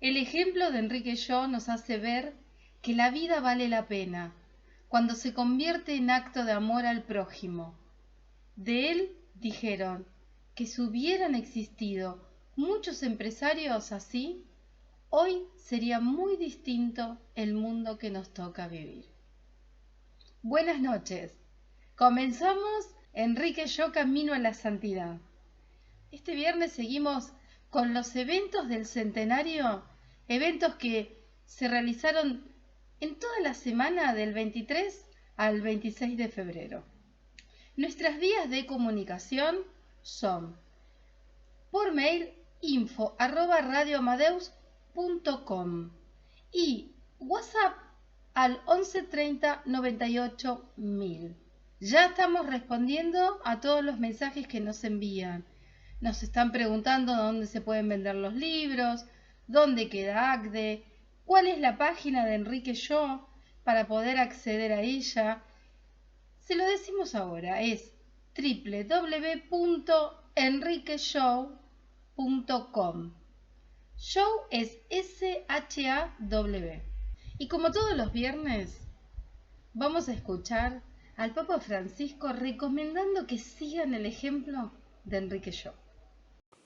El ejemplo de Enrique Yo nos hace ver que la vida vale la pena cuando se convierte en acto de amor al prójimo. De él dijeron que si hubieran existido muchos empresarios así, hoy sería muy distinto el mundo que nos toca vivir. Buenas noches. Comenzamos Enrique Yo Camino a la Santidad. Este viernes seguimos con los eventos del centenario, eventos que se realizaron en toda la semana del 23 al 26 de febrero. Nuestras vías de comunicación son por mail info@radioamadeus.com y WhatsApp al 11 30 98 1000. Ya estamos respondiendo a todos los mensajes que nos envían. Nos están preguntando dónde se pueden vender los libros, dónde queda ACDE, cuál es la página de Enrique Yo para poder acceder a ella. Se lo decimos ahora, es www.enriqueshow.com. Show es S-H-A-W. Y como todos los viernes, vamos a escuchar al Papa Francisco recomendando que sigan el ejemplo de Enrique Yo.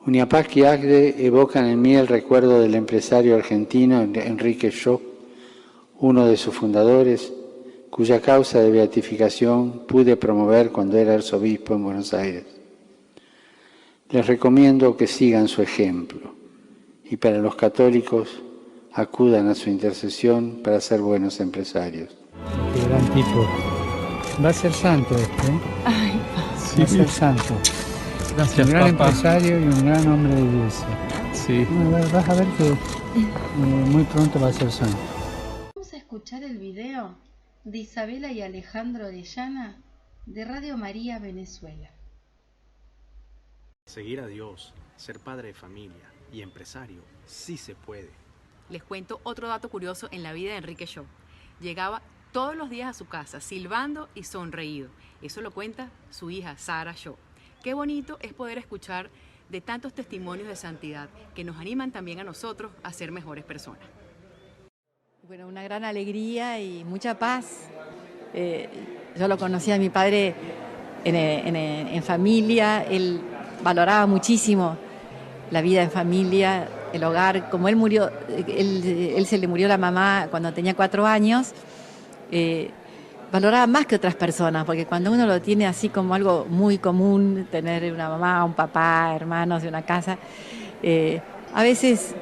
Uniapac y ACDE evocan en mí el recuerdo del empresario argentino Enrique Yo, uno de sus fundadores, cuya causa de beatificación pude promover cuando era arzobispo en Buenos Aires. Les recomiendo que sigan su ejemplo y para los católicos acudan a su intercesión para ser buenos empresarios. Qué gran tipo. Va a ser santo este, ¿eh? Ay, Va a ser santo. Gracias, un gran papá. empresario y un gran hombre de iglesia. Sí. Vas a ver que muy pronto va a ser santo. Vamos a escuchar el video de Isabela y Alejandro Orellana de Radio María Venezuela. Seguir a Dios, ser padre de familia y empresario, sí se puede. les cuento otro dato curioso en la vida de Enrique Yo. Llegaba todos los días a su casa, silbando y sonreído. Eso lo cuenta su hija, Sara Yo. Qué bonito es poder escuchar de tantos testimonios de santidad que nos animan también a nosotros a ser mejores personas. Bueno, una gran alegría y mucha paz. Yo lo conocí a mi padre en familia, él valoraba muchísimo la vida en familia, el hogar. Como él murió, él se le murió la mamá cuando tenía 4 años, valoraba más que otras personas, porque cuando uno lo tiene así como algo muy común, tener una mamá, un papá, hermanos de una casa, a veces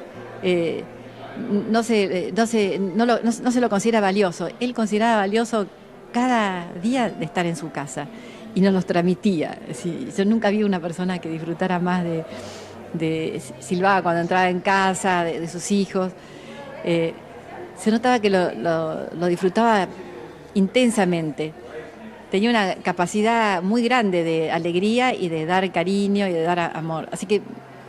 no se lo considera valioso. Él consideraba valioso cada día de estar en su casa y nos los transmitía. Sí, yo nunca vi una persona que disfrutara más de silbaba cuando entraba en casa, de sus hijos. Se notaba que lo disfrutaba intensamente. Tenía una capacidad muy grande de alegría y de dar cariño y de dar amor. Así que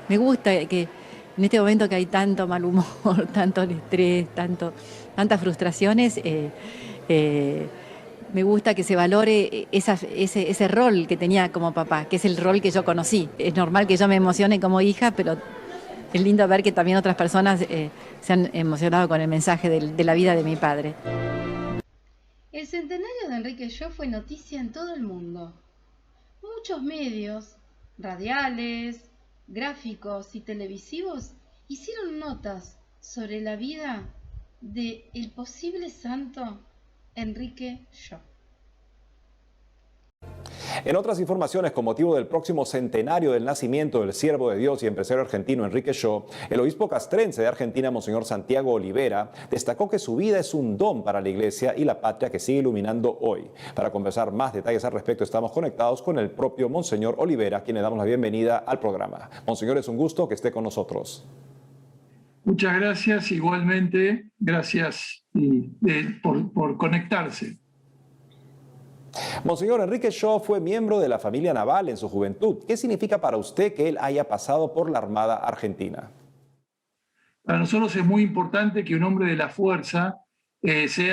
me gusta que en este momento que hay tanto mal humor, tanto estrés, tantas frustraciones, me gusta que se valore ese rol que tenía como papá, que es el rol que yo conocí. Es normal que yo me emocione como hija, pero es lindo ver que también otras personas se han emocionado con el mensaje de la vida de mi padre. El centenario de Enrique Yo fue noticia en todo el mundo. Muchos medios, radiales, gráficos y televisivos hicieron notas sobre la vida de el posible santo Enrique Yo. En otras informaciones, con motivo del próximo centenario del nacimiento del siervo de Dios y empresario argentino Enrique Yo, el obispo castrense de Argentina, Monseñor Santiago Olivera, destacó que su vida es un don para la Iglesia y la patria que sigue iluminando hoy. Para conversar más detalles al respecto, estamos conectados con el propio Monseñor Olivera, a quien le damos la bienvenida al programa. Monseñor, es un gusto que esté con nosotros. Muchas gracias, igualmente, gracias por conectarse. Monseñor, Enrique Yo fue miembro de la familia naval en su juventud. ¿Qué significa para usted que él haya pasado por la Armada Argentina? Para nosotros es muy importante que un hombre de la fuerza esté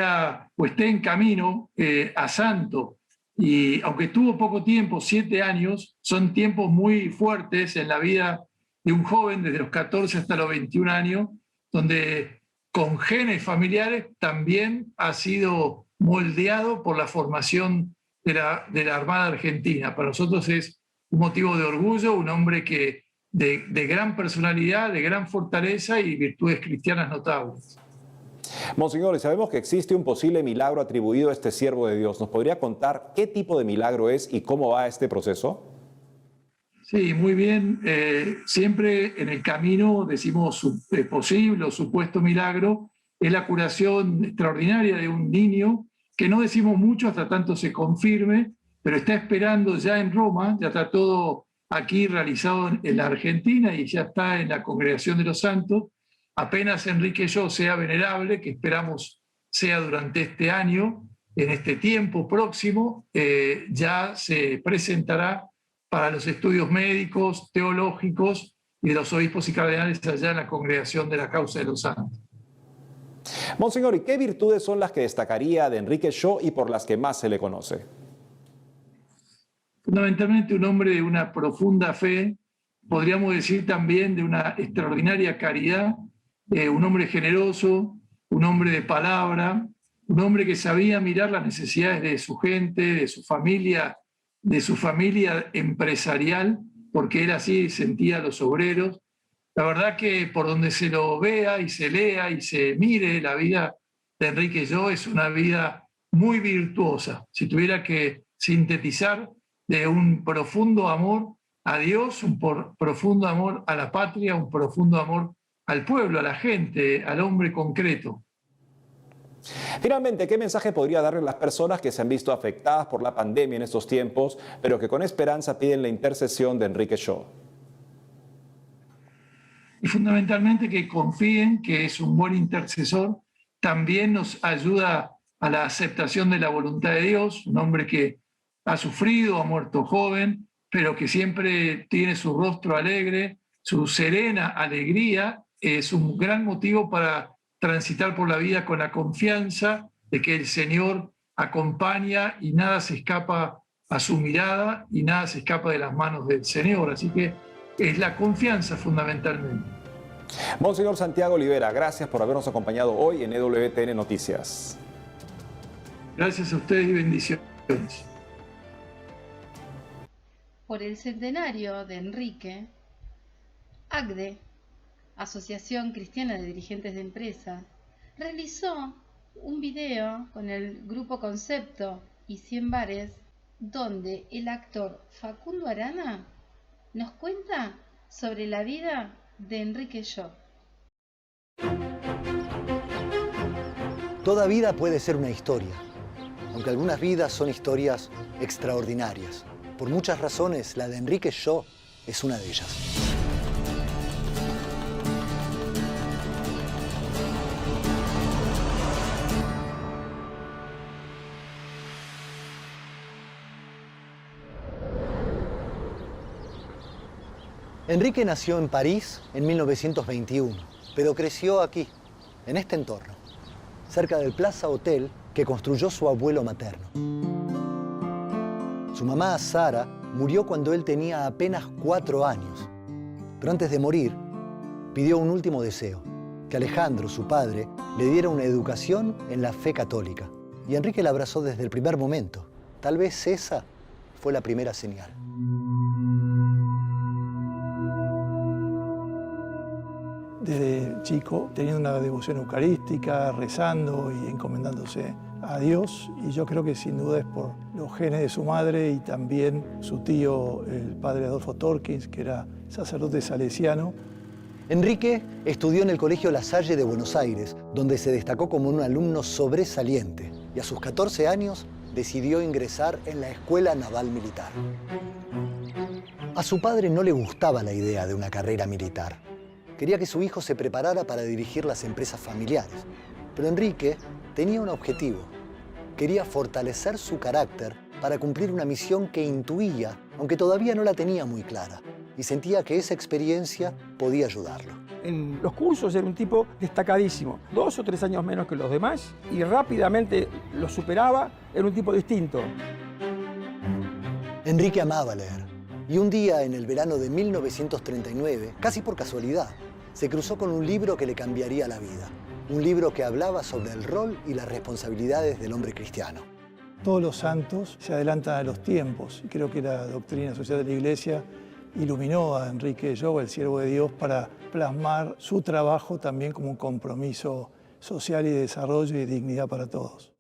en camino a santo. Y aunque estuvo poco tiempo, 7 años, son tiempos muy fuertes en la vida de un joven desde los 14 hasta los 21 años, donde con genes familiares también ha sido moldeado por la formación de la Armada Argentina. Para nosotros es un motivo de orgullo, un hombre que de gran personalidad, de gran fortaleza y virtudes cristianas notables. Monseñor, sabemos que existe un posible milagro atribuido a este siervo de Dios. ¿Nos podría contar qué tipo de milagro es y cómo va este proceso? Sí, muy bien. Siempre en el camino decimos posible o supuesto milagro. Es la curación extraordinaria de un niño que no decimos mucho hasta tanto se confirme, pero está esperando ya en Roma, ya está todo aquí realizado en la Argentina y ya está en la Congregación de los Santos. Apenas Enrique Yo sea venerable, que esperamos sea durante este año, en este tiempo próximo, ya se presentará para los estudios médicos, teológicos y de los obispos y cardenales allá en la Congregación de la Causa de los Santos. Monseñor, ¿y qué virtudes son las que destacaría de Enrique Yo y por las que más se le conoce? Fundamentalmente un hombre de una profunda fe, podríamos decir también de una extraordinaria caridad, un hombre generoso, un hombre de palabra, un hombre que sabía mirar las necesidades de su gente, de su familia empresarial, porque él así sentía a los obreros. La verdad que por donde se lo vea y se lea y se mire, la vida de Enrique Yo es una vida muy virtuosa. Si tuviera que sintetizar, de un profundo amor a Dios, un profundo amor a la patria, un profundo amor al pueblo, a la gente, al hombre concreto. Finalmente, ¿qué mensaje podría darle a las personas que se han visto afectadas por la pandemia en estos tiempos, pero que con esperanza piden la intercesión de Enrique Yo? Y fundamentalmente que confíen que es un buen intercesor, también nos ayuda a la aceptación de la voluntad de Dios, un hombre que ha sufrido, ha muerto joven, pero que siempre tiene su rostro alegre, su serena alegría, es un gran motivo para transitar por la vida con la confianza de que el Señor acompaña y nada se escapa a su mirada y nada se escapa de las manos del Señor. Así que es la confianza fundamentalmente. Monseñor Santiago Olivera, gracias por habernos acompañado hoy en EWTN Noticias. Gracias a ustedes y bendiciones. Por el centenario de Enrique, ACDE, Asociación Cristiana de Dirigentes de Empresas, realizó un video con el Grupo Concepto y 100 bares, donde el actor Facundo Arana nos cuenta sobre la vida de Enrique Yo. Toda vida puede ser una historia, aunque algunas vidas son historias extraordinarias. Por muchas razones, la de Enrique Yo es una de ellas. Enrique nació en París en 1921, pero creció aquí, en este entorno, cerca del Plaza Hotel que construyó su abuelo materno. Su mamá, Sara, murió cuando él tenía apenas 4 años. Pero antes de morir, pidió un último deseo, que Alejandro, su padre, le diera una educación en la fe católica. Y Enrique la abrazó desde el primer momento. Tal vez esa fue la primera señal. Desde chico, teniendo una devoción eucarística, rezando y encomendándose a Dios, y yo creo que sin duda es por los genes de su madre y también su tío, el padre Adolfo Torkins, que era sacerdote salesiano. Enrique estudió en el Colegio La Salle de Buenos Aires, donde se destacó como un alumno sobresaliente, y a sus 14 años decidió ingresar en la Escuela Naval Militar. A su padre no le gustaba la idea de una carrera militar. Quería que su hijo se preparara para dirigir las empresas familiares. Pero Enrique tenía un objetivo. Quería fortalecer su carácter para cumplir una misión que intuía, aunque todavía no la tenía muy clara, y sentía que esa experiencia podía ayudarlo. En los cursos era un tipo destacadísimo, 2 o 3 años menos que los demás, y rápidamente lo superaba, era un tipo distinto. Enrique amaba leer, y un día en el verano de 1939, casi por casualidad, se cruzó con un libro que le cambiaría la vida. Un libro que hablaba sobre el rol y las responsabilidades del hombre cristiano. Todos los santos se adelantan a los tiempos y creo que la doctrina social de la Iglesia iluminó a Enrique Shaw, el siervo de Dios, para plasmar su trabajo también como un compromiso social y de desarrollo y dignidad para todos.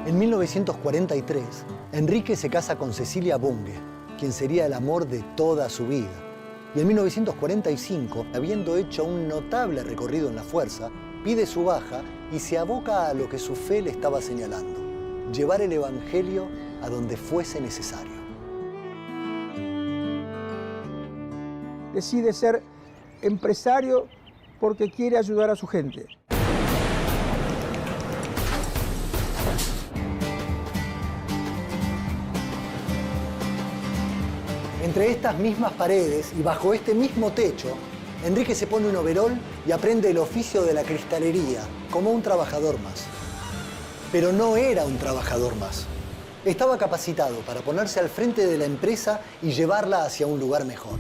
En 1943, Enrique se casa con Cecilia Bunge, quien sería el amor de toda su vida. Y en 1945, habiendo hecho un notable recorrido en la fuerza, pide su baja y se aboca a lo que su fe le estaba señalando: llevar el Evangelio a donde fuese necesario. Decide ser empresario porque quiere ayudar a su gente. Entre estas mismas paredes y bajo este mismo techo, Enrique se pone un overol y aprende el oficio de la cristalería como un trabajador más. Pero no era un trabajador más. Estaba capacitado para ponerse al frente de la empresa y llevarla hacia un lugar mejor.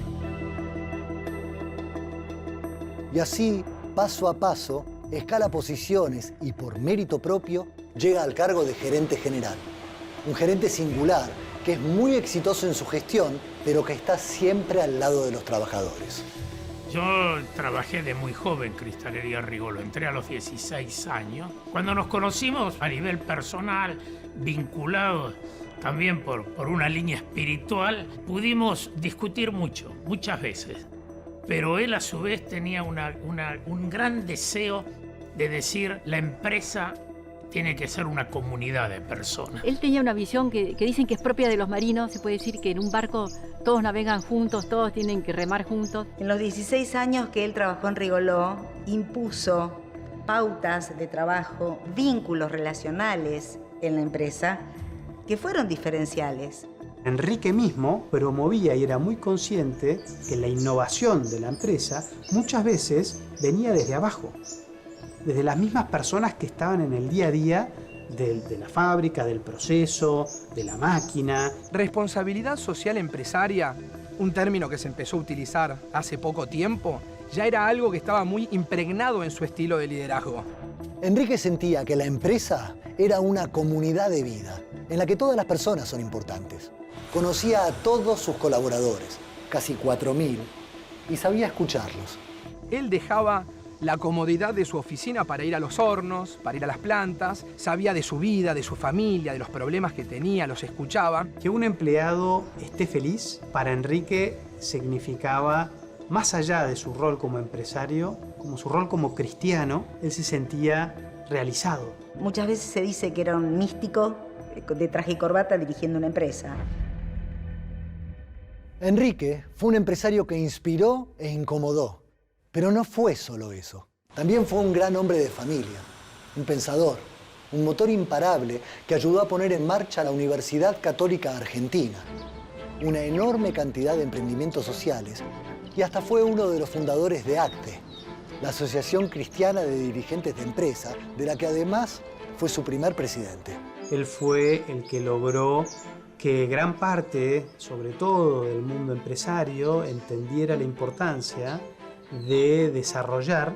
Y así, paso a paso, escala posiciones y por mérito propio llega al cargo de gerente general. Un gerente singular que es muy exitoso en su gestión, pero que está siempre al lado de los trabajadores. Yo trabajé de muy joven en Cristalería Rigolo, entré a los 16 años. Cuando nos conocimos a nivel personal, vinculados también por una línea espiritual, pudimos discutir muchas veces. Pero él a su vez tenía un gran deseo de decir: la empresa tiene que ser una comunidad de personas. Él tenía una visión que dicen que es propia de los marinos. Se puede decir que en un barco todos navegan juntos, todos tienen que remar juntos. En los 16 años que él trabajó en Rigoló, impuso pautas de trabajo, vínculos relacionales en la empresa que fueron diferenciales. Enrique mismo promovía y era muy consciente que la innovación de la empresa muchas veces venía desde abajo, desde las mismas personas que estaban en el día a día de la fábrica, del proceso, de la máquina. Responsabilidad social empresaria, un término que se empezó a utilizar hace poco tiempo, ya era algo que estaba muy impregnado en su estilo de liderazgo. Enrique sentía que la empresa era una comunidad de vida, en la que todas las personas son importantes. Conocía a todos sus colaboradores, casi 4.000, y sabía escucharlos. Él dejaba la comodidad de su oficina para ir a los hornos, para ir a las plantas, sabía de su vida, de su familia, de los problemas que tenía, los escuchaba. Que un empleado esté feliz, para Enrique significaba, más allá de su rol como empresario, como su rol como cristiano, él se sentía realizado. Muchas veces se dice que era un místico de traje y corbata dirigiendo una empresa. Enrique fue un empresario que inspiró e incomodó. Pero no fue solo eso. También fue un gran hombre de familia, un pensador, un motor imparable que ayudó a poner en marcha la Universidad Católica Argentina, una enorme cantidad de emprendimientos sociales, y hasta fue uno de los fundadores de ACTE, la Asociación Cristiana de Dirigentes de Empresa, de la que además fue su primer presidente. Él fue el que logró que gran parte, sobre todo del mundo empresario, entendiera la importancia de desarrollar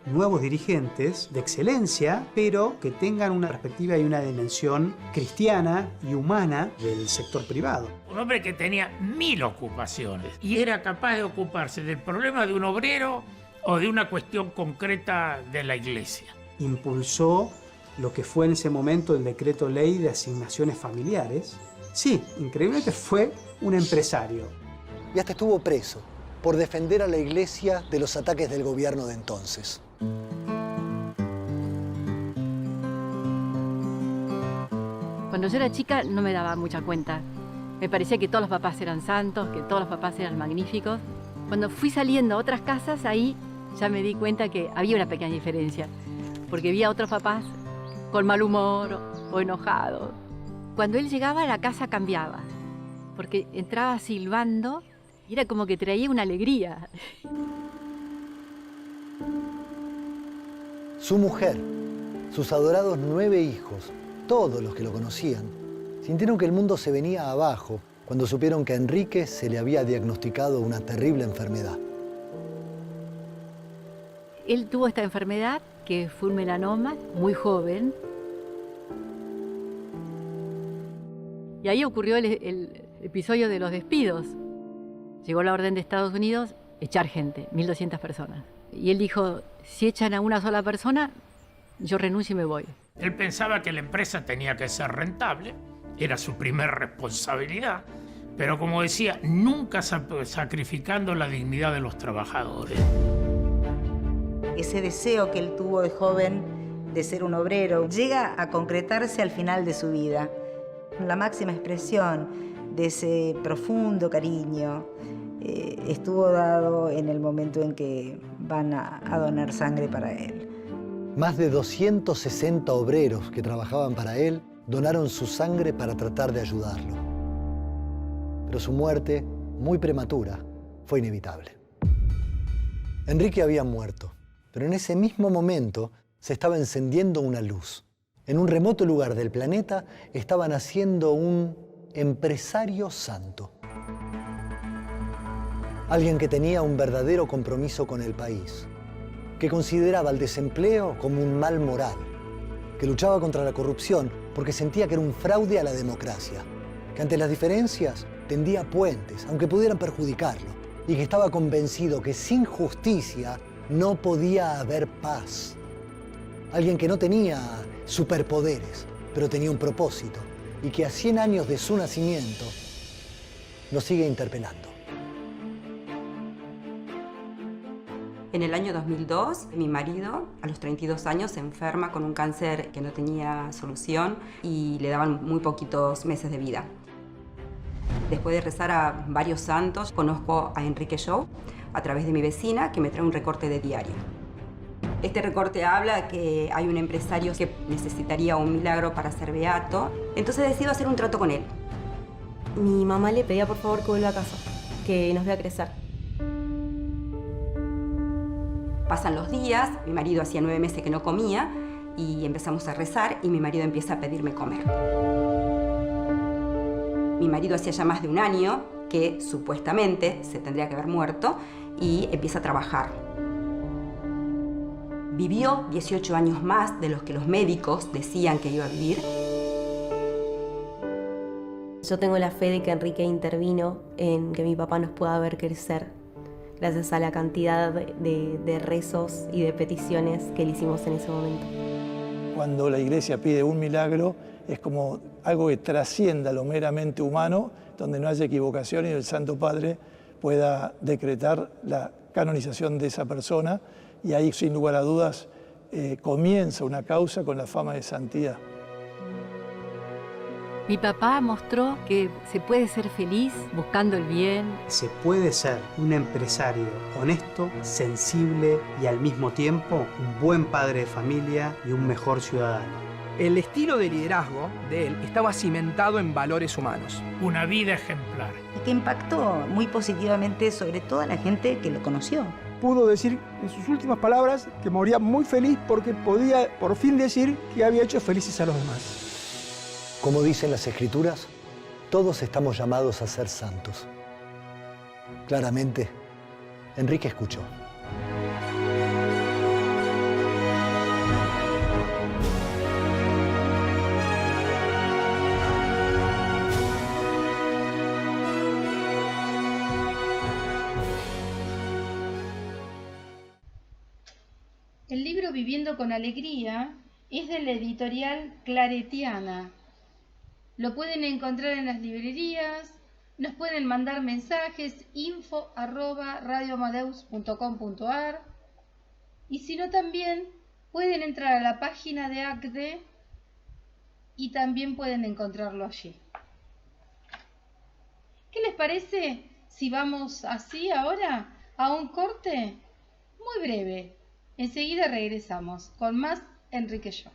nuevos dirigentes de excelencia, pero que tengan una perspectiva y una dimensión cristiana y humana del sector privado. Un hombre que tenía 1000 ocupaciones y era capaz de ocuparse del problema de un obrero o de una cuestión concreta de la iglesia. Impulsó lo que fue en ese momento el decreto ley de asignaciones familiares. Sí, increíblemente fue un empresario. Y hasta estuvo preso por defender a la iglesia de los ataques del gobierno de entonces. Cuando yo era chica no me daba mucha cuenta. Me parecía que todos los papás eran santos, que todos los papás eran magníficos. Cuando fui saliendo a otras casas, ahí ya me di cuenta que había una pequeña diferencia. Porque vi a otros papás con mal humor o enojados. Cuando él llegaba, la casa cambiaba. Porque entraba silbando y era como que traía una alegría. Su mujer, sus adorados 9 hijos, todos los que lo conocían, Sintieron que el mundo se venía abajo cuando supieron que a Enrique se le había diagnosticado una terrible enfermedad. Él tuvo esta enfermedad, que fue un melanoma, muy joven. Y ahí ocurrió el episodio de los despidos. Llegó la orden de Estados Unidos, echar gente, 1.200 personas. Y él dijo, si echan a una sola persona, yo renuncio y me voy. Él pensaba que la empresa tenía que ser rentable, era su primer responsabilidad, pero como decía, nunca sacrificando la dignidad de los trabajadores. Ese deseo que él tuvo de joven de ser un obrero llega a concretarse al final de su vida. La máxima expresión de ese profundo cariño estuvo dado en el momento en que van a donar sangre para él. Más de 260 obreros que trabajaban para él donaron su sangre para tratar de ayudarlo. Pero su muerte, muy prematura, fue inevitable. Enrique había muerto, pero en ese mismo momento se estaba encendiendo una luz. En un remoto lugar del planeta estaban haciendo un empresario santo. Alguien que tenía un verdadero compromiso con el país, que consideraba el desempleo como un mal moral, que luchaba contra la corrupción porque sentía que era un fraude a la democracia, que ante las diferencias tendía puentes, aunque pudieran perjudicarlo, y que estaba convencido que sin justicia no podía haber paz. Alguien que no tenía superpoderes, pero tenía un propósito, y que a 100 años de su nacimiento nos sigue interpelando. En el año 2002, mi marido, a los 32 años, se enferma con un cáncer que no tenía solución y le daban muy poquitos meses de vida. Después de rezar a varios santos, conozco a Enrique Shaw a través de mi vecina, que me trae un recorte de diario. Este recorte habla que hay un empresario que necesitaría un milagro para ser beato, entonces decido hacer un trato con él. Mi mamá le pedía por favor que vuelva a casa, que nos vea crecer. Pasan los días, mi marido hacía 9 meses que no comía y empezamos a rezar y mi marido empieza a pedirme comer. Mi marido hacía ya más de un año que supuestamente se tendría que haber muerto y empieza a trabajar. Vivió 18 años más de los que los médicos decían que iba a vivir. Yo tengo la fe de que Enrique intervino en que mi papá nos pueda ver crecer, gracias a la cantidad de rezos y de peticiones que le hicimos en ese momento. Cuando la Iglesia pide un milagro, es como algo que trascienda lo meramente humano, donde no haya equivocación y el Santo Padre pueda decretar la canonización de esa persona, y ahí, sin lugar a dudas, comienza una causa con la fama de santidad. Mi papá mostró que se puede ser feliz buscando el bien. Se puede ser un empresario honesto, sensible y al mismo tiempo un buen padre de familia y un mejor ciudadano. El estilo de liderazgo de él estaba cimentado en valores humanos. Una vida ejemplar. Y que impactó muy positivamente sobre toda la gente que lo conoció. Pudo decir en sus últimas palabras que moría muy feliz porque podía por fin decir que había hecho felices a los demás. Como dicen las Escrituras, todos estamos llamados a ser santos. Claramente, Enrique escuchó. El libro Viviendo con Alegría es de la editorial Claretiana. Lo pueden encontrar en las librerías, nos pueden mandar mensajes info@radioamadeus.com.ar y si no también pueden entrar a la página de ACDE y también pueden encontrarlo allí. ¿Qué les parece si vamos así ahora a un corte muy breve? Enseguida regresamos con más Enrique Shaw.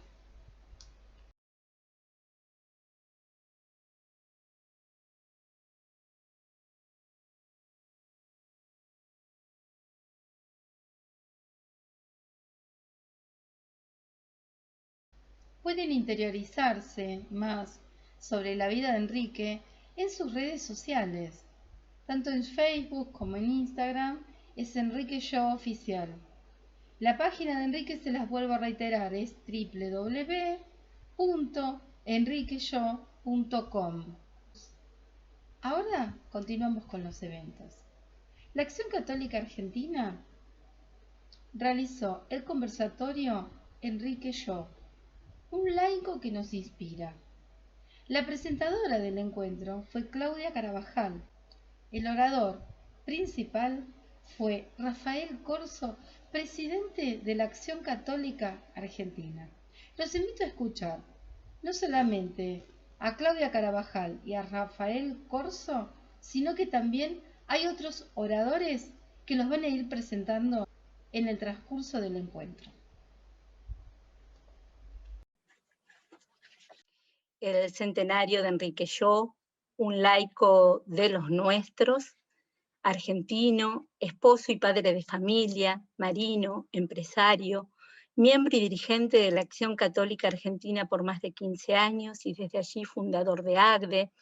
Pueden interiorizarse más sobre la vida de Enrique en sus redes sociales. Tanto en Facebook como en Instagram es Enrique Yo Oficial. La página de Enrique, se las vuelvo a reiterar, es www.enriqueyo.com. Ahora continuamos con los eventos. La Acción Católica Argentina realizó el conversatorio Enrique Yo, un laico que nos inspira. La presentadora del encuentro fue Claudia Carabajal. El orador principal fue Rafael Corso, presidente de la Acción Católica Argentina. Los invito a escuchar no solamente a Claudia Carabajal y a Rafael Corso, sino que también hay otros oradores que los van a ir presentando en el transcurso del encuentro. El centenario de Enrique Yo, un laico de los nuestros, argentino, esposo y padre de familia, marino, empresario, miembro y dirigente de la Acción Católica Argentina por más de 15 años y desde allí fundador de ACDE,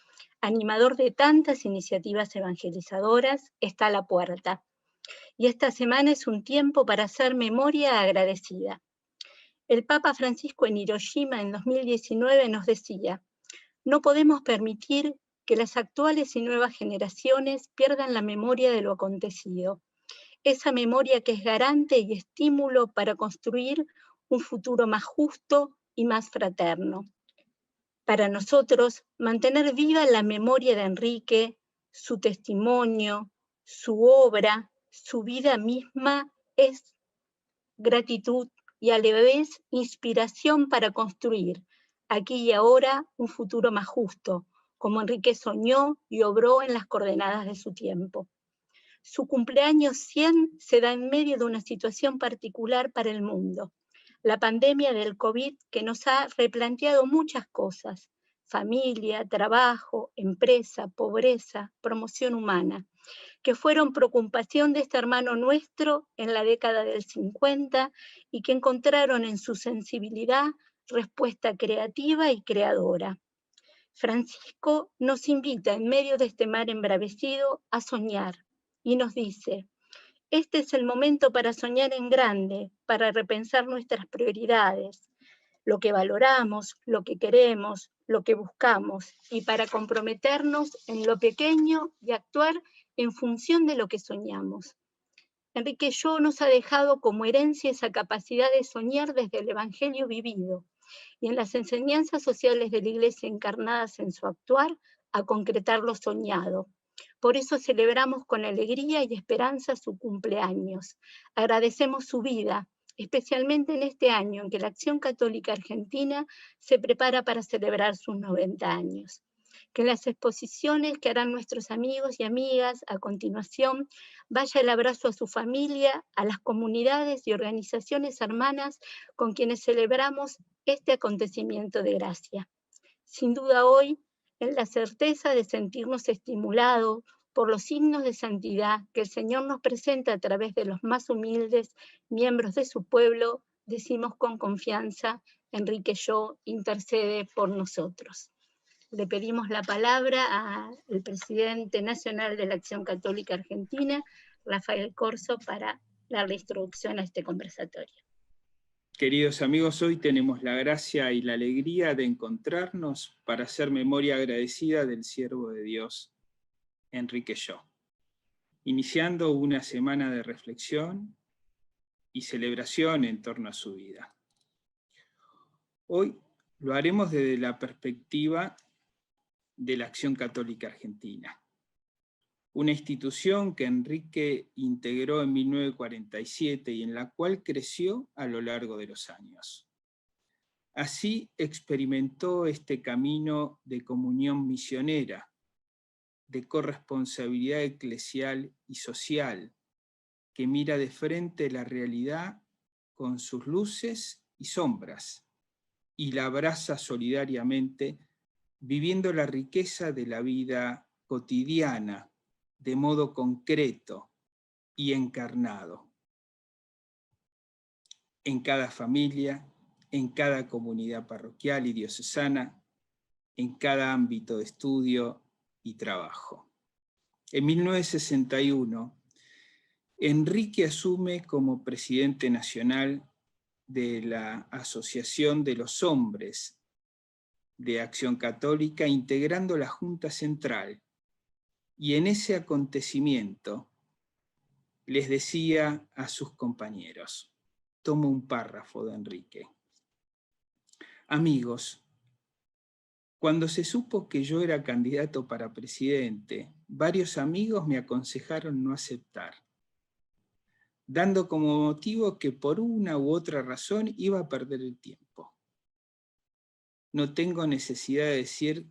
animador de tantas iniciativas evangelizadoras, está a la puerta. Y esta semana es un tiempo para hacer memoria agradecida. El Papa Francisco en Hiroshima en 2019 nos decía: no podemos permitir que las actuales y nuevas generaciones pierdan la memoria de lo acontecido. Esa memoria que es garante y estímulo para construir un futuro más justo y más fraterno. Para nosotros, mantener viva la memoria de Enrique, su testimonio, su obra, su vida misma, es gratitud y a la vez inspiración para construir aquí y ahora un futuro más justo, como Enrique soñó y obró en las coordenadas de su tiempo. Su cumpleaños 100 se da en medio de una situación particular para el mundo, la pandemia del COVID, que nos ha replanteado muchas cosas: familia, trabajo, empresa, pobreza, promoción humana, que fueron preocupación de este hermano nuestro en la década del 50 y que encontraron en su sensibilidad respuesta creativa y creadora. Francisco nos invita en medio de este mar embravecido a soñar y nos dice: este es el momento para soñar en grande, para repensar nuestras prioridades, lo que valoramos, lo que queremos, lo que buscamos, y para comprometernos en lo pequeño y actuar en función de lo que soñamos. Enrique Yo nos ha dejado como herencia esa capacidad de soñar desde el Evangelio vivido y en las enseñanzas sociales de la Iglesia encarnadas en su actuar, a concretar lo soñado. Por eso celebramos con alegría y esperanza su cumpleaños. Agradecemos su vida, especialmente en este año en que la Acción Católica Argentina se prepara para celebrar sus 90 años. Que en las exposiciones que harán nuestros amigos y amigas a continuación vaya el abrazo a su familia, a las comunidades y organizaciones hermanas con quienes celebramos este acontecimiento de gracia. Sin duda hoy, en la certeza de sentirnos estimulados por los signos de santidad que el Señor nos presenta a través de los más humildes miembros de su pueblo, decimos con confianza: Enrique Yo intercede por nosotros. Le pedimos la palabra al presidente nacional de la Acción Católica Argentina, Rafael Corso, para darle introducción a este conversatorio. Queridos amigos, hoy tenemos la gracia y la alegría de encontrarnos para hacer memoria agradecida del siervo de Dios, Enrique Yo, iniciando una semana de reflexión y celebración en torno a su vida. Hoy lo haremos desde la perspectiva de la Acción Católica Argentina, una institución que Enrique integró en 1947 y en la cual creció a lo largo de los años. Así experimentó este camino de comunión misionera, de corresponsabilidad eclesial y social, que mira de frente la realidad con sus luces y sombras, y la abraza solidariamente, viviendo la riqueza de la vida cotidiana, de modo concreto y encarnado. En cada familia, en cada comunidad parroquial y diocesana, en cada ámbito de estudio y trabajo. En 1961, Enrique asume como presidente nacional de la Asociación de los Hombres de Acción Católica, integrando la Junta Central. Y en ese acontecimiento les decía a sus compañeros, tomo un párrafo de Enrique: amigos, cuando se supo que yo era candidato para presidente, varios amigos me aconsejaron no aceptar, dando como motivo que por una u otra razón iba a perder el tiempo. No tengo necesidad de decir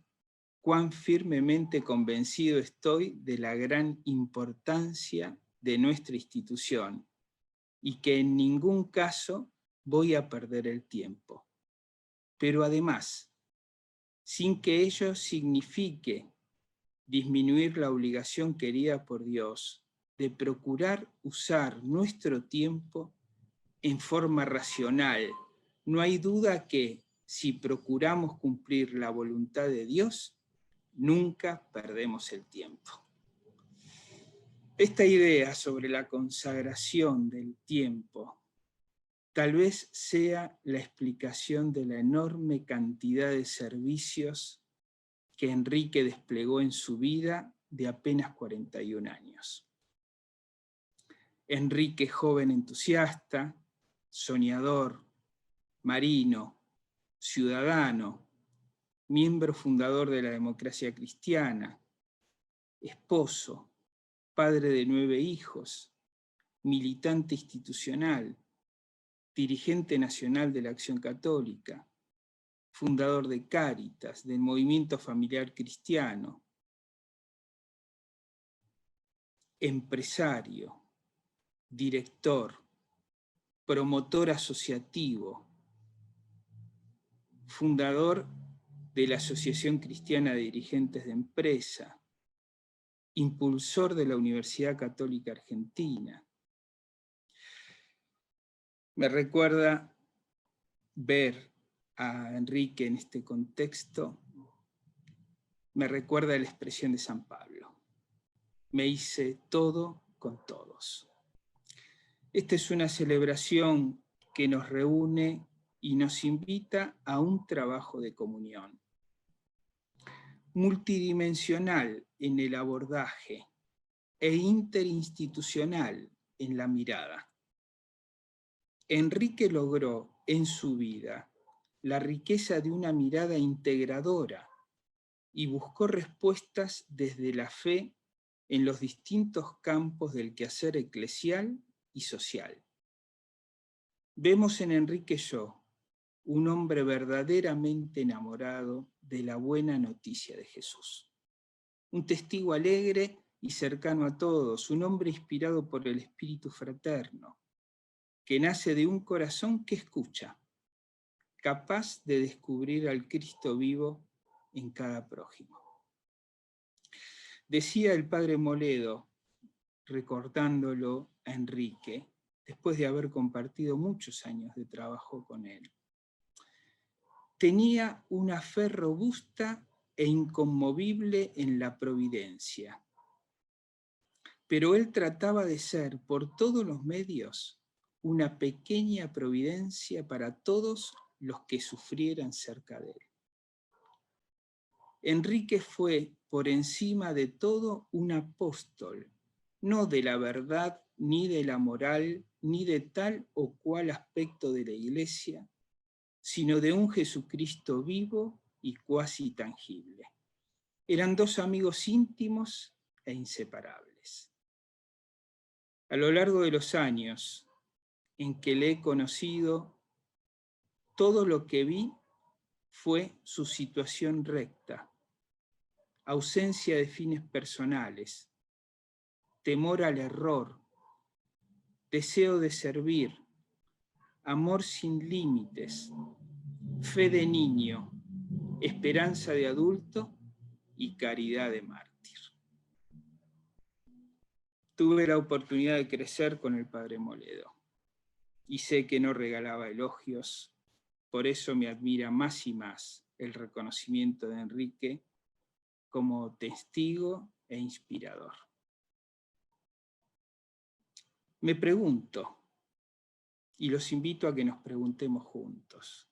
cuán firmemente convencido estoy de la gran importancia de nuestra institución y que en ningún caso voy a perder el tiempo. Pero además, sin que ello signifique disminuir la obligación querida por Dios de procurar usar nuestro tiempo en forma racional, no hay duda que, si procuramos cumplir la voluntad de Dios, nunca perdemos el tiempo. Esta idea sobre la consagración del tiempo tal vez sea la explicación de la enorme cantidad de servicios que Enrique desplegó en su vida de apenas 41 años. Enrique, joven entusiasta, soñador, marino, ciudadano, miembro fundador de la Democracia Cristiana, esposo, padre de 9 hijos, militante institucional, dirigente nacional de la Acción Católica, fundador de Cáritas, del Movimiento Familiar Cristiano, empresario, director, promotor asociativo, fundador de la Asociación Cristiana de Dirigentes de Empresa, impulsor de la Universidad Católica Argentina. Me recuerda ver a Enrique en este contexto, me recuerda la expresión de San Pablo: me hice todo con todos. Esta es una celebración que nos reúne y nos invita a un trabajo de comunión, multidimensional en el abordaje e interinstitucional en la mirada. Enrique logró en su vida la riqueza de una mirada integradora y buscó respuestas desde la fe en los distintos campos del quehacer eclesial y social. Vemos en Enrique Shaw un hombre verdaderamente enamorado de la buena noticia de Jesús. Un testigo alegre y cercano a todos, un hombre inspirado por el espíritu fraterno, que nace de un corazón que escucha, capaz de descubrir al Cristo vivo en cada prójimo. Decía el padre Moledo, recordándolo a Enrique, después de haber compartido muchos años de trabajo con él: tenía una fe robusta e inconmovible en la providencia, pero él trataba de ser, por todos los medios, una pequeña providencia para todos los que sufrieran cerca de él. Enrique fue, por encima de todo, un apóstol, no de la verdad, ni de la moral, ni de tal o cual aspecto de la Iglesia, sino de un Jesucristo vivo y cuasi tangible. Eran dos amigos íntimos e inseparables. A lo largo de los años en que le he conocido, todo lo que vi fue su situación recta, ausencia de fines personales, temor al error, deseo de servir, amor sin límites, fe de niño, esperanza de adulto y caridad de mártir. Tuve la oportunidad de crecer con el padre Moledo y sé que no regalaba elogios, por eso me admira más y más el reconocimiento de Enrique como testigo e inspirador. Me pregunto, y los invito a que nos preguntemos juntos,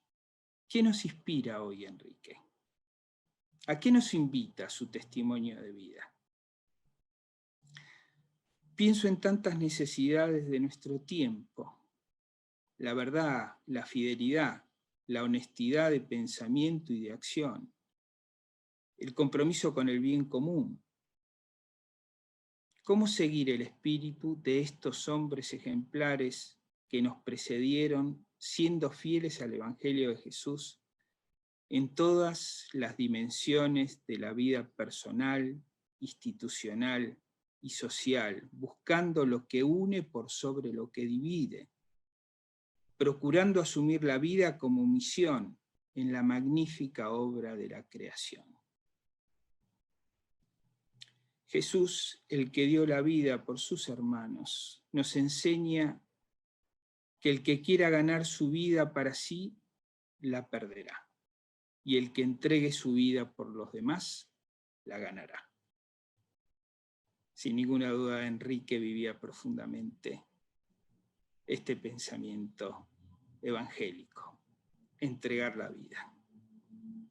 ¿qué nos inspira hoy, Enrique? ¿A qué nos invita su testimonio de vida? Pienso en tantas necesidades de nuestro tiempo: la verdad, la fidelidad, la honestidad de pensamiento y de acción, el compromiso con el bien común. ¿Cómo seguir el espíritu de estos hombres ejemplares que nos precedieron, siendo fieles al Evangelio de Jesús en todas las dimensiones de la vida personal, institucional y social, buscando lo que une por sobre lo que divide, procurando asumir la vida como misión en la magnífica obra de la creación? Jesús, el que dio la vida por sus hermanos, nos enseña que el que quiera ganar su vida para sí, la perderá, y el que entregue su vida por los demás, la ganará. Sin ninguna duda, Enrique vivía profundamente este pensamiento evangélico: entregar la vida.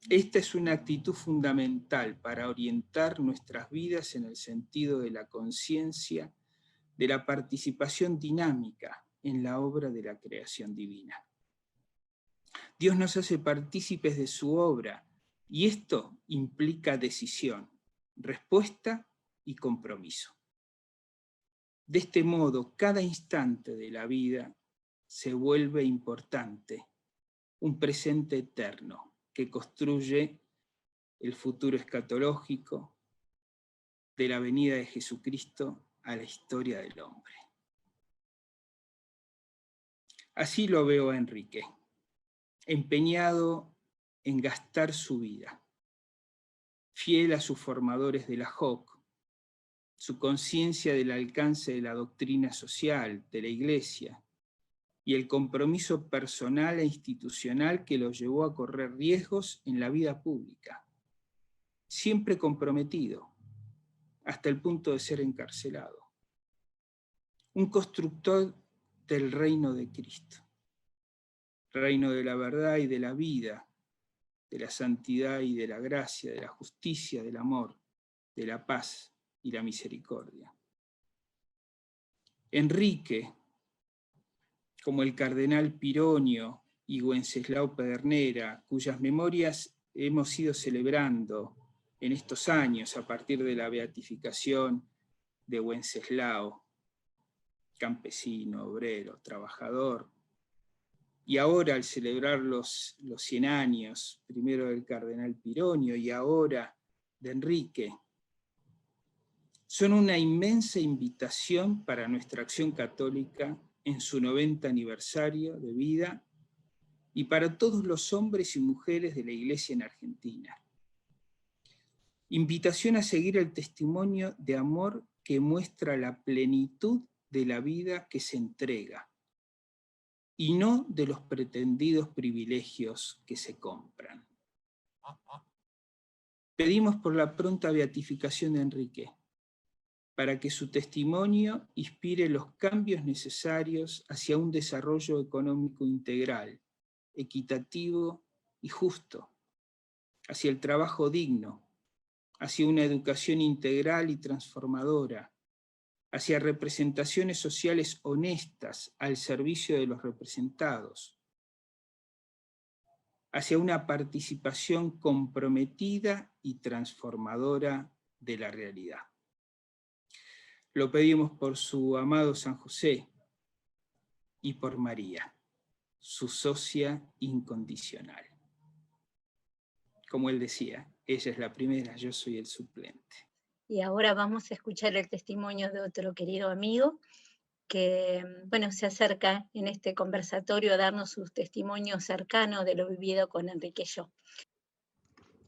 Esta es una actitud fundamental para orientar nuestras vidas en el sentido de la conciencia, de la participación dinámica en la obra de la creación divina. Dios nos hace partícipes de su obra, y esto implica decisión, respuesta y compromiso. De este modo, cada instante de la vida se vuelve importante, un presente eterno que construye el futuro escatológico de la venida de Jesucristo a la historia del hombre. Así lo veo a Enrique, empeñado en gastar su vida, fiel a sus formadores de la JOC, su conciencia del alcance de la doctrina social de la Iglesia y el compromiso personal e institucional que lo llevó a correr riesgos en la vida pública, siempre comprometido, hasta el punto de ser encarcelado. Un constructor del reino de Cristo, reino de la verdad y de la vida, de la santidad y de la gracia, de la justicia, del amor, de la paz y la misericordia. Enrique, como el cardenal Pironio y Wenceslao Pedernera, cuyas memorias hemos ido celebrando en estos años a partir de la beatificación de Wenceslao, campesino, obrero, trabajador, y ahora al celebrar los 100 años, primero del cardenal Pironio y ahora de Enrique, son una inmensa invitación para nuestra acción católica en su 90 aniversario de vida y para todos los hombres y mujeres de la Iglesia en Argentina. Invitación a seguir el testimonio de amor que muestra la plenitud de la vida que se entrega y no de los pretendidos privilegios que se compran. Pedimos por la pronta beatificación de Enrique, para que su testimonio inspire los cambios necesarios hacia un desarrollo económico integral, equitativo y justo, hacia el trabajo digno, hacia una educación integral y transformadora, hacia representaciones sociales honestas al servicio de los representados, hacia una participación comprometida y transformadora de la realidad. Lo pedimos por su amado San José y por María, su socia incondicional. Como él decía, ella es la primera, yo soy el suplente. Y ahora vamos a escuchar el testimonio de otro querido amigo que, bueno, se acerca en este conversatorio a darnos su testimonio cercano de lo vivido con Enrique Yo.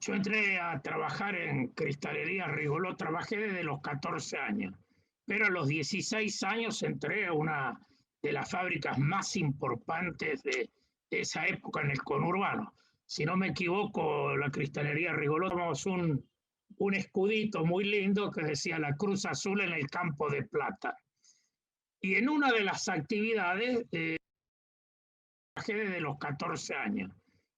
Yo entré a trabajar en Cristalería Rigoló, trabajé desde los 14 años, pero a los 16 años entré a una de las fábricas más importantes de esa época en el conurbano. si no me equivoco, la Cristalería Rigoló, teníamos un escudito muy lindo que decía la Cruz Azul en el campo de plata. Y en una de las actividades, trabajé desde los 14 años,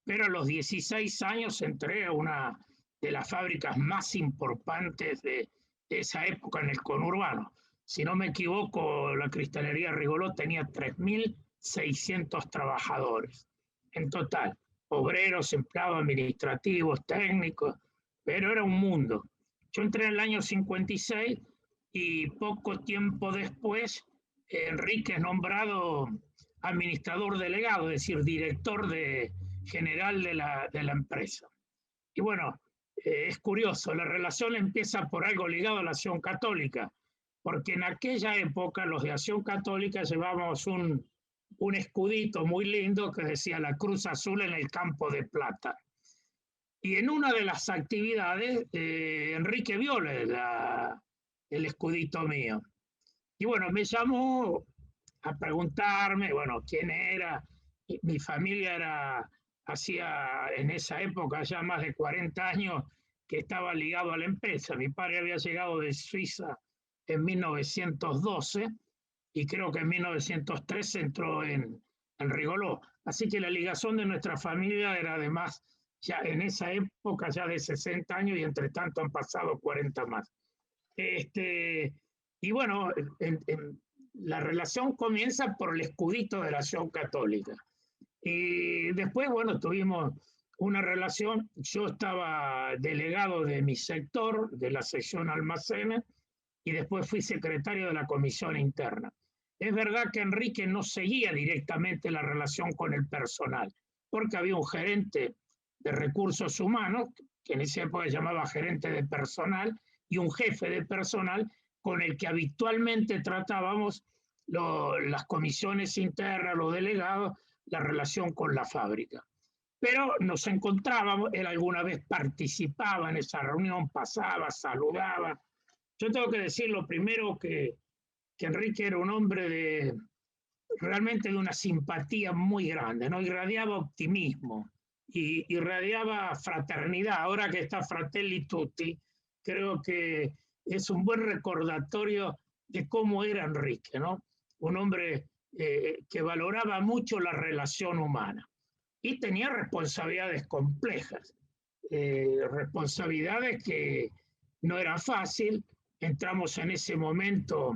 pero a los 16 años entré a una de las fábricas más importantes de esa época en el conurbano. Si no me equivoco, la Cristalería Rigoló tenía 3.600 trabajadores en total, obreros, empleados administrativos, técnicos, pero era un mundo. Yo entré en el año 56 y poco tiempo después Enrique es nombrado administrador delegado, es decir, director general de la empresa. Y bueno, es curioso, la relación empieza por algo ligado a la Acción Católica, porque en aquella época los de Acción Católica llevábamos un escudito muy lindo que decía la Cruz Azul en el campo de plata. Y en una de las actividades, Enrique vio el escudito mío. Y bueno, me llamó a preguntarme, bueno, quién era. Mi familia hacía en esa época ya más de 40 años que estaba ligado a la empresa. Mi padre había llegado de Suiza en 1912 y creo que en 1903 entró en Rigoló. Así que la ligación de nuestra familia era además ya en esa época ya de 60 años y entre tanto han pasado 40 más. Y bueno, la relación comienza por el escudito de la Acción Católica. Y después, bueno, tuvimos una relación. Yo estaba delegado de mi sector, de la sección almacenes, y después fui secretario de la comisión interna. Es verdad que Enrique no seguía directamente la relación con el personal, porque había un gerente de recursos humanos, que en esa época se llamaba gerente de personal, y un jefe de personal con el que habitualmente tratábamos las comisiones internas, los delegados, la relación con la fábrica. Pero nos encontrábamos, él alguna vez participaba en esa reunión, pasaba, saludaba. Yo tengo que decir lo primero que Enrique era un hombre realmente de una simpatía muy grande, ¿no? Irradiaba optimismo y irradiaba fraternidad. Ahora que está Fratelli Tutti, creo que es un buen recordatorio de cómo era Enrique, ¿no? Un hombre que valoraba mucho la relación humana y tenía responsabilidades complejas, responsabilidades que no era fácil. Entramos en ese momento,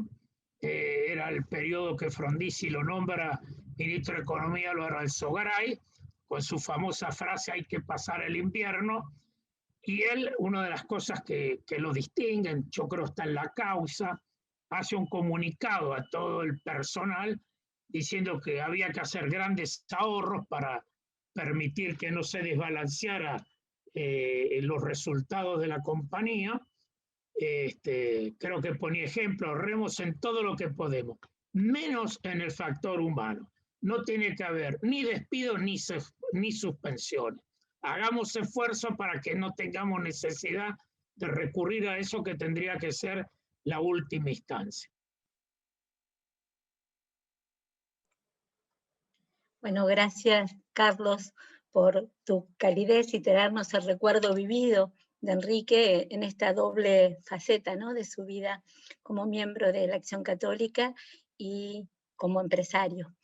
era el periodo que Frondizi lo nombra ministro de Economía, lo era Alzogaray, con su famosa frase hay que pasar el invierno, y él, una de las cosas que lo distinguen, yo creo está en la causa, hace un comunicado a todo el personal diciendo que había que hacer grandes ahorros para permitir que no se desbalanceara los resultados de la compañía. Creo que ponía ejemplo, ahorremos en todo lo que podemos, menos en el factor humano. No tiene que haber ni despidos ni suspensiones. Hagamos esfuerzo para que no tengamos necesidad de recurrir a eso que tendría que ser la última instancia. Bueno, gracias, Carlos, por tu calidez y traernos el recuerdo vivido de Enrique en esta doble faceta, ¿no?, de su vida como miembro de la Acción Católica y como empresario.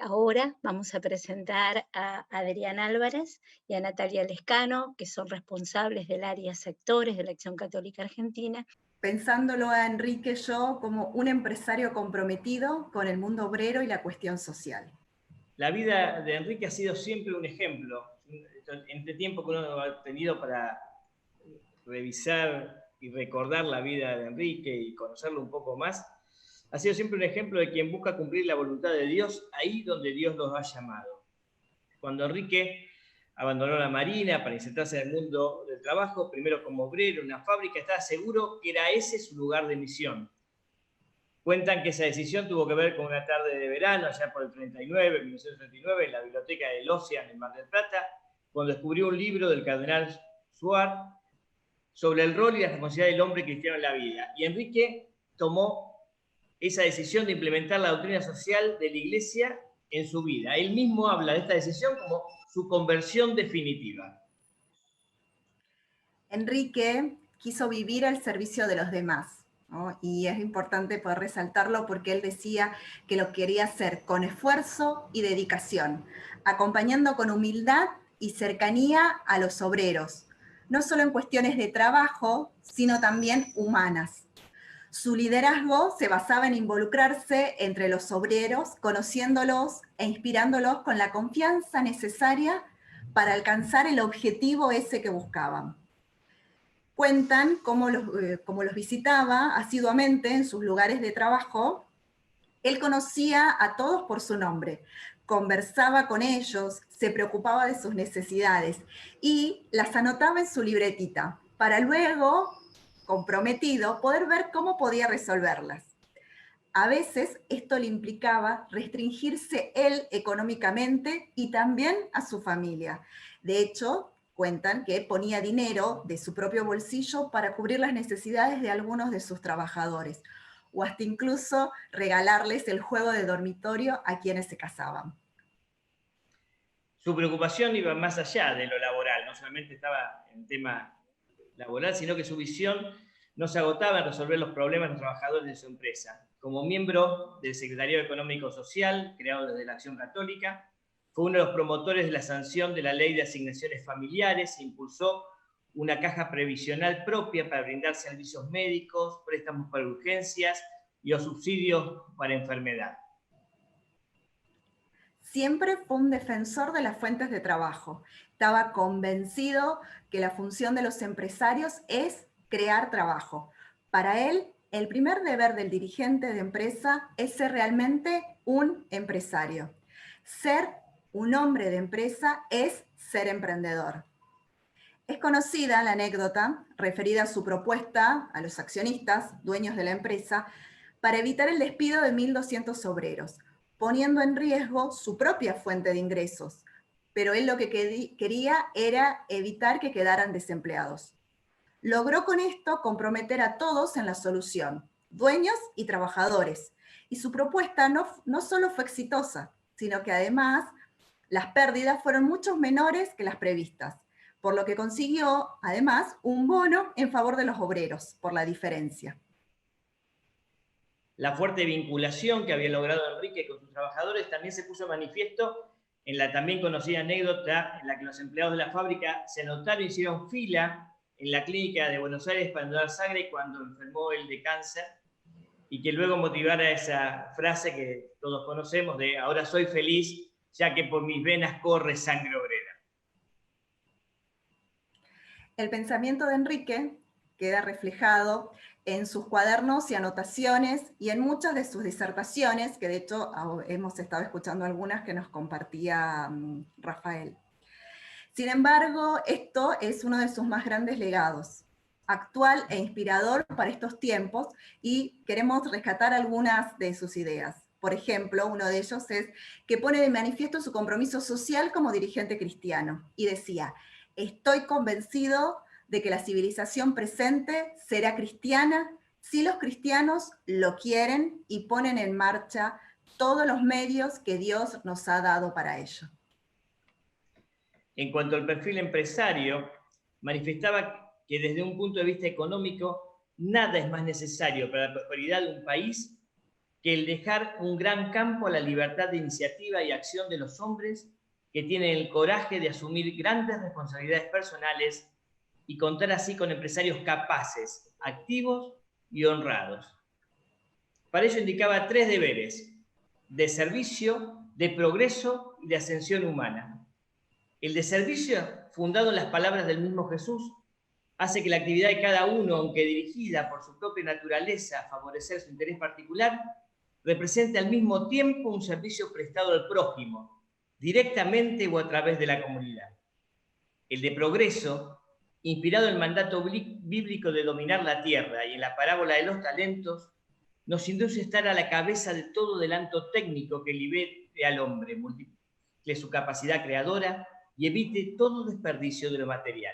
Ahora vamos a presentar a Adrián Álvarez y a Natalia Lescano, que son responsables del área sectores de la Acción Católica Argentina. Pensándolo a Enrique Sho como un empresario comprometido con el mundo obrero y la cuestión social. La vida de Enrique ha sido siempre un ejemplo. En este tiempo que uno ha tenido para revisar y recordar la vida de Enrique y conocerlo un poco más, ha sido siempre un ejemplo de quien busca cumplir la voluntad de Dios ahí donde Dios los ha llamado. Cuando Enrique abandonó la Marina para insertarse en el mundo del trabajo, primero como obrero en una fábrica, estaba seguro que era ese su lugar de misión. Cuentan que esa decisión tuvo que ver con una tarde de verano, allá por el 1939, en la biblioteca del Ocean en Mar del Plata, cuando descubrió un libro del cardenal Suárez sobre el rol y la responsabilidad del hombre cristiano en la vida. Y Enrique tomó esa decisión de implementar la doctrina social de la Iglesia en su vida. Él mismo habla de esta decisión como su conversión definitiva. Enrique quiso vivir al servicio de los demás, ¿no? Y es importante poder resaltarlo porque él decía que lo quería hacer con esfuerzo y dedicación, acompañando con humildad y cercanía a los obreros, no solo en cuestiones de trabajo, sino también humanas. Su liderazgo se basaba en involucrarse entre los obreros, conociéndolos e inspirándolos con la confianza necesaria para alcanzar el objetivo ese que buscaban. Cuentan cómo los visitaba asiduamente en sus lugares de trabajo. Él conocía a todos por su nombre, conversaba con ellos, se preocupaba de sus necesidades y las anotaba en su libretita, para luego, comprometido, poder ver cómo podía resolverlas. A veces esto le implicaba restringirse él económicamente y también a su familia. De hecho, cuentan que ponía dinero de su propio bolsillo para cubrir las necesidades de algunos de sus trabajadores, o hasta incluso regalarles el juego de dormitorio a quienes se casaban. Su preocupación iba más allá de lo laboral, no solamente estaba en tema laboral, sino que su visión no se agotaba en resolver los problemas de los trabajadores de su empresa. Como miembro del Secretariado Económico Social, creado desde la Acción Católica, fue uno de los promotores de la sanción de la Ley de Asignaciones Familiares e impulsó una caja previsional propia para brindar servicios médicos, préstamos para urgencias y o subsidios para enfermedad. Siempre fue un defensor de las fuentes de trabajo. Estaba convencido que la función de los empresarios es crear trabajo. Para él, el primer deber del dirigente de empresa es ser realmente un empresario. Ser un hombre de empresa es ser emprendedor. Es conocida la anécdota referida a su propuesta a los accionistas, dueños de la empresa, para evitar el despido de 1.200 obreros, poniendo en riesgo su propia fuente de ingresos. Pero él lo que quería era evitar que quedaran desempleados. Logró con esto comprometer a todos en la solución, dueños y trabajadores. Y su propuesta no solo fue exitosa, sino que además las pérdidas fueron mucho menores que las previstas, por lo que consiguió, además, un bono en favor de los obreros, por la diferencia. La fuerte vinculación que había logrado Enrique con sus trabajadores también se puso de manifiesto en la también conocida anécdota en la que los empleados de la fábrica se anotaron y hicieron fila en la clínica de Buenos Aires para donar sangre cuando enfermó él de cáncer, y que luego motivara esa frase que todos conocemos de ahora soy feliz ya que por mis venas corre sangre obrera. El pensamiento de Enrique queda reflejado en sus cuadernos y anotaciones y en muchas de sus disertaciones, que de hecho hemos estado escuchando algunas que nos compartía Rafael. Sin embargo, esto es uno de sus más grandes legados, actual e inspirador para estos tiempos, y queremos rescatar algunas de sus ideas. Por ejemplo, uno de ellos es que pone de manifiesto su compromiso social como dirigente cristiano, y decía: estoy convencido de que la civilización presente será cristiana si los cristianos lo quieren y ponen en marcha todos los medios que Dios nos ha dado para ello. En cuanto al perfil empresario, manifestaba que desde un punto de vista económico, nada es más necesario para la prosperidad de un país que el dejar un gran campo a la libertad de iniciativa y acción de los hombres que tienen el coraje de asumir grandes responsabilidades personales y contar así con empresarios capaces, activos y honrados. Para ello indicaba 3 deberes: de servicio, de progreso y de ascensión humana. El de servicio, fundado en las palabras del mismo Jesús, hace que la actividad de cada uno, aunque dirigida por su propia naturaleza a favorecer su interés particular, represente al mismo tiempo un servicio prestado al prójimo, directamente o a través de la comunidad. El de progreso, inspirado en el mandato bíblico de dominar la tierra y en la parábola de los talentos, nos induce a estar a la cabeza de todo adelanto técnico que libere al hombre, multiplique su capacidad creadora y evite todo desperdicio de lo material.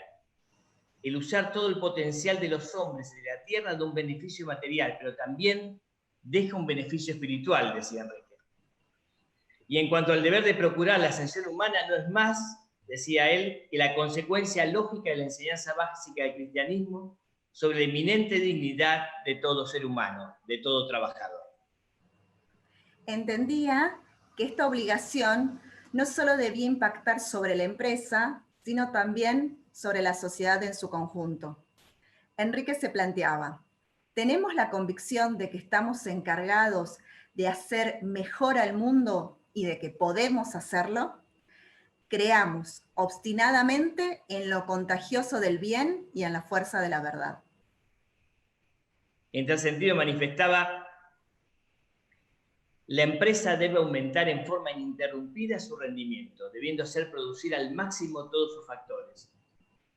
El usar todo el potencial de los hombres y de la tierra da un beneficio material, pero también deja un beneficio espiritual, decía Enrique. Y en cuanto al deber de procurar la ascensión humana, no es más, decía él, que la consecuencia lógica de la enseñanza básica del cristianismo sobre la eminente dignidad de todo ser humano, de todo trabajador. Entendía que esta obligación no solo debía impactar sobre la empresa, sino también sobre la sociedad en su conjunto. Enrique se planteaba, ¿tenemos la convicción de que estamos encargados de hacer mejor al mundo y de que podemos hacerlo? Creamos obstinadamente en lo contagioso del bien y en la fuerza de la verdad. En tal sentido manifestaba, la empresa debe aumentar en forma ininterrumpida su rendimiento, debiendo hacer producir al máximo todos sus factores.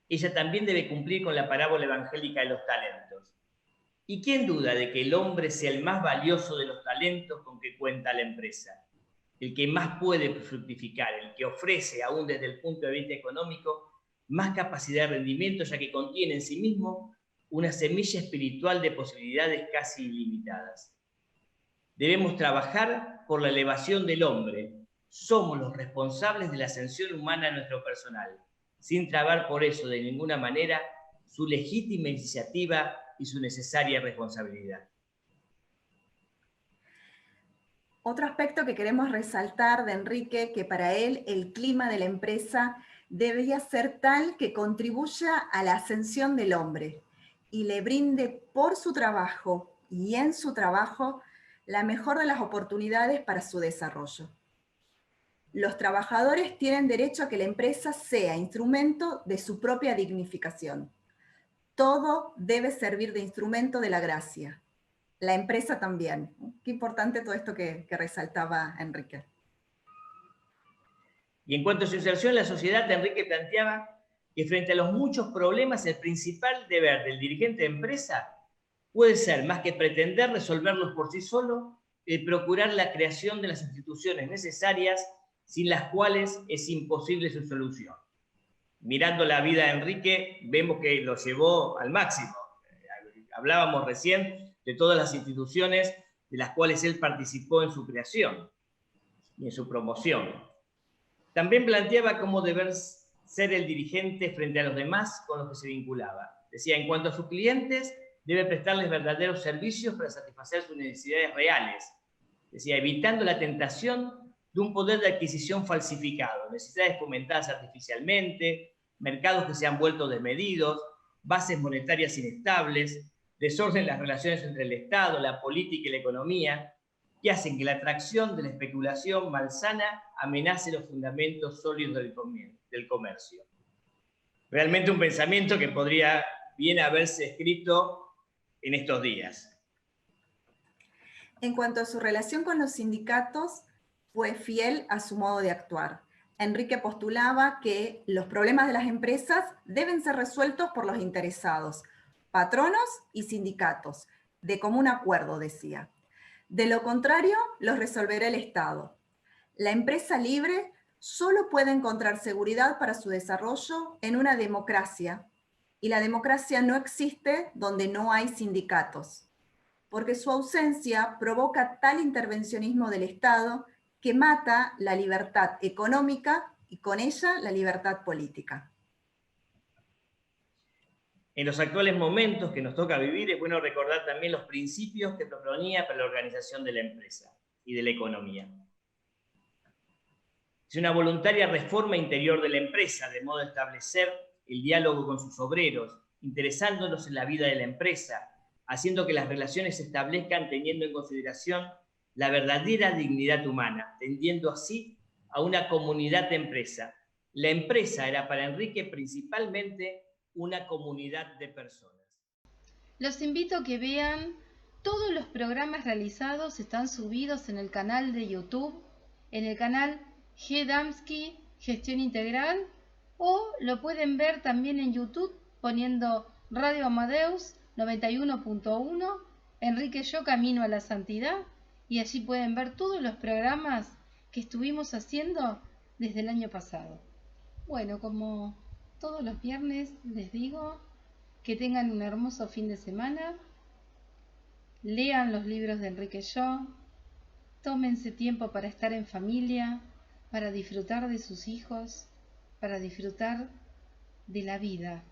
Ella también debe cumplir con la parábola evangélica de los talentos. ¿Y quién duda de que el hombre sea el más valioso de los talentos con que cuenta la empresa? El que más puede fructificar, el que ofrece, aún desde el punto de vista económico, más capacidad de rendimiento, ya que contiene en sí mismo una semilla espiritual de posibilidades casi ilimitadas. Debemos trabajar por la elevación del hombre. Somos los responsables de la ascensión humana en nuestro personal, sin trabar por eso de ninguna manera su legítima iniciativa y su necesaria responsabilidad. Otro aspecto que queremos resaltar de Enrique, que para él el clima de la empresa debía ser tal que contribuya a la ascensión del hombre y le brinde por su trabajo y en su trabajo la mejor de las oportunidades para su desarrollo. Los trabajadores tienen derecho a que la empresa sea instrumento de su propia dignificación. Todo debe servir de instrumento de la gracia. La empresa también. Qué importante todo esto que resaltaba Enrique. Y en cuanto a su inserción en la sociedad, Enrique planteaba que frente a los muchos problemas, el principal deber del dirigente de empresa puede ser, más que pretender resolverlos por sí solo, el procurar la creación de las instituciones necesarias sin las cuales es imposible su solución. Mirando la vida de Enrique, vemos que lo llevó al máximo. Hablábamos recién de todas las instituciones de las cuales él participó en su creación y en su promoción. También planteaba cómo deber ser el dirigente frente a los demás con los que se vinculaba. Decía, en cuanto a sus clientes, debe prestarles verdaderos servicios para satisfacer sus necesidades reales. Decía, evitando la tentación de un poder de adquisición falsificado, necesidades fomentadas artificialmente, mercados que se han vuelto desmedidos, bases monetarias inestables, desorden en las relaciones entre el Estado, la política y la economía, que hacen que la atracción de la especulación malsana amenace los fundamentos sólidos del comercio. Realmente un pensamiento que podría bien haberse escrito en estos días. En cuanto a su relación con los sindicatos, fue fiel a su modo de actuar. Enrique postulaba que los problemas de las empresas deben ser resueltos por los interesados, patronos y sindicatos, de común acuerdo, decía. De lo contrario, los resolverá el Estado. La empresa libre solo puede encontrar seguridad para su desarrollo en una democracia, y la democracia no existe donde no hay sindicatos, porque su ausencia provoca tal intervencionismo del Estado que mata la libertad económica y con ella la libertad política. En los actuales momentos que nos toca vivir es bueno recordar también los principios que proponía para la organización de la empresa y de la economía. Es una voluntaria reforma interior de la empresa, de modo de establecer el diálogo con sus obreros, interesándonos en la vida de la empresa, haciendo que las relaciones se establezcan teniendo en consideración la verdadera dignidad humana, tendiendo así a una comunidad de empresa. La empresa era para Enrique principalmente una comunidad de personas. Los invito a que vean todos los programas realizados, están subidos en el canal de YouTube, en el canal G. Damsky Gestión Integral, o lo pueden ver también en YouTube poniendo Radio Amadeus 91.1, Enrique Yo Camino a la Santidad, y allí pueden ver todos los programas que estuvimos haciendo desde el año pasado. Bueno, como todos los viernes les digo que tengan un hermoso fin de semana, lean los libros de Enrique Yo, tómense tiempo para estar en familia, para disfrutar de sus hijos, para disfrutar de la vida.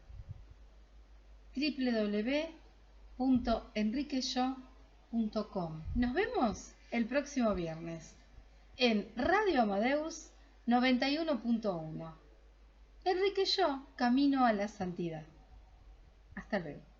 www.enriqueyo.com. Nos vemos el próximo viernes en Radio Amadeus 91.1. Enrique Yo, camino a la santidad. Hasta luego.